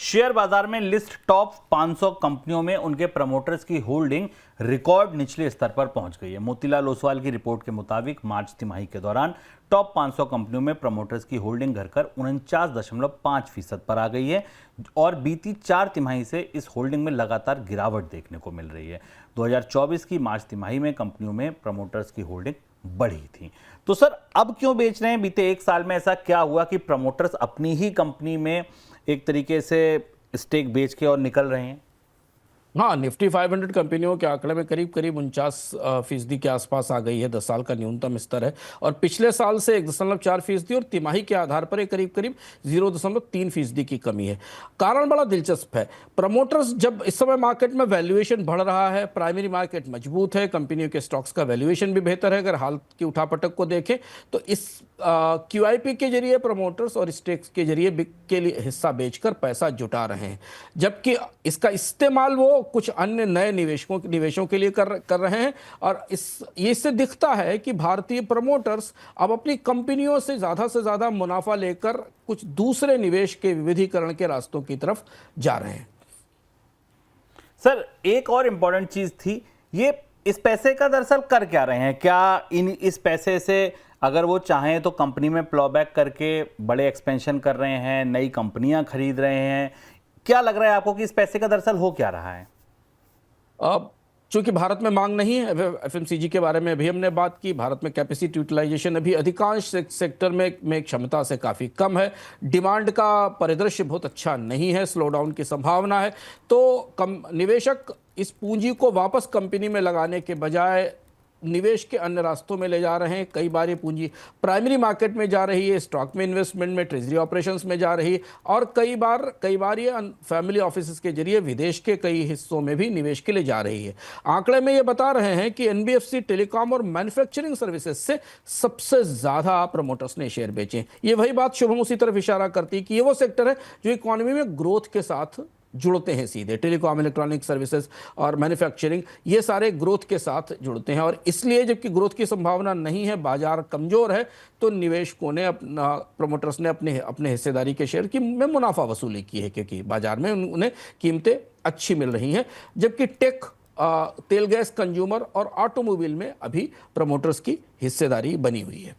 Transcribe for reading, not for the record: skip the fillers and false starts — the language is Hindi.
शेयर बाजार में लिस्ट टॉप 500 कंपनियों में उनके प्रमोटर्स की होल्डिंग रिकॉर्ड निचले स्तर पर पहुंच गई है। मोतीलाल ओसवाल की रिपोर्ट के मुताबिक मार्च तिमाही के दौरान टॉप 500 कंपनियों में प्रमोटर्स की होल्डिंग घटकर 49.5% पर आ गई है और बीती 4 तिमाही से इस होल्डिंग में लगातार गिरावट देखने को मिल रही है। 2024 की मार्च तिमाही में कंपनियों में प्रमोटर्स की होल्डिंग बढ़ी थी। तो सर, अब क्यों बेच रहे हैं? बीते 1 साल में ऐसा क्या हुआ कि प्रमोटर्स अपनी ही कंपनी में एक तरीके से स्टेक बेच के और निकल रहे हैं? हाँ, निफ्टी 500 कंपनियों के आंकड़े में करीब 49% के आसपास आ गई है। 10 साल का न्यूनतम स्तर है और पिछले साल से 1.4% और तिमाही के आधार पर करीब 0.3% की कमी है। कारण बड़ा दिलचस्प है। प्रमोटर्स, जब इस समय मार्केट में वैल्यूएशन बढ़ रहा है, प्राइमरी मार्केट मजबूत है, कंपनियों के स्टॉक्स का वैल्यूएशन भी बेहतर है। अगर हाल की उठापटक को देखें तो इस QIP के जरिए प्रमोटर्स और स्टेक्स के जरिए के लिए हिस्सा बेचकर पैसा जुटा रहे हैं, जबकि इसका इस्तेमाल वो कुछ अन्य नए निवेशों के लिए कर रहे हैं। और इससे दिखता है कि भारतीय प्रमोटर्स अब अपनी कंपनियों से ज़्यादा मुनाफा लेकर कुछ दूसरे निवेश के विविधीकरण के रास्तों की तरफ जा रहे हैं। सर, एक और इंपॉर्टेंट चीज थी, ये इस पैसे का दरअसल कर क्या रहे हैं? क्या इस पैसे से अगर वो चाहें तो कंपनी में प्लॉबैक करके बड़े एक्सपेंशन कर रहे हैं, नई कंपनियां खरीद रहे हैं? क्या लग रहा है आपको कि इस पैसे का दरअसल हो क्या रहा है? अब चूंकि भारत में मांग नहीं है, FMCG के बारे में अभी हमने बात की, भारत में कैपेसिटी यूटिलाइजेशन अभी अधिकांश सेक्टर में क्षमता से काफ़ी कम है। डिमांड का परिदृश्य बहुत अच्छा नहीं है, स्लो डाउन की संभावना है। तो निवेशक इस पूंजी को वापस कंपनी में लगाने के बजाय निवेश के अन्य रास्तों में ले जा रहे हैं। कई बार ये पूंजी प्राइमरी मार्केट में जा रही है, स्टॉक में इन्वेस्टमेंट में, ट्रेजरी ऑपरेशंस में जा रही है, और कई बार ये फैमिली ऑफिस के जरिए विदेश के कई हिस्सों में भी निवेश के लिए जा रही है। आंकड़े में ये बता रहे हैं कि NBFC, टेलीकॉम और मैन्युफैक्चरिंग सर्विसेज से सबसे ज़्यादा प्रमोटर्स ने शेयर बेचे। ये वही बात शुभम उसी तरफ इशारा करती है कि ये वो सेक्टर है जो इकोनॉमी में ग्रोथ के साथ जुड़ते हैं सीधे। टेलीकॉम, इलेक्ट्रॉनिक सर्विसेज और मैन्युफैक्चरिंग, ये सारे ग्रोथ के साथ जुड़ते हैं। और इसलिए जबकि ग्रोथ की संभावना नहीं है, बाजार कमजोर है, तो निवेशकों ने प्रमोटर्स ने अपने हिस्सेदारी के शेयर की में मुनाफा वसूली की है, क्योंकि बाजार में उन्हें कीमतें अच्छी मिल रही हैं। जबकि टेक, तेल गैस, कंज्यूमर और ऑटोमोबाइल में अभी प्रमोटर्स की हिस्सेदारी बनी हुई है।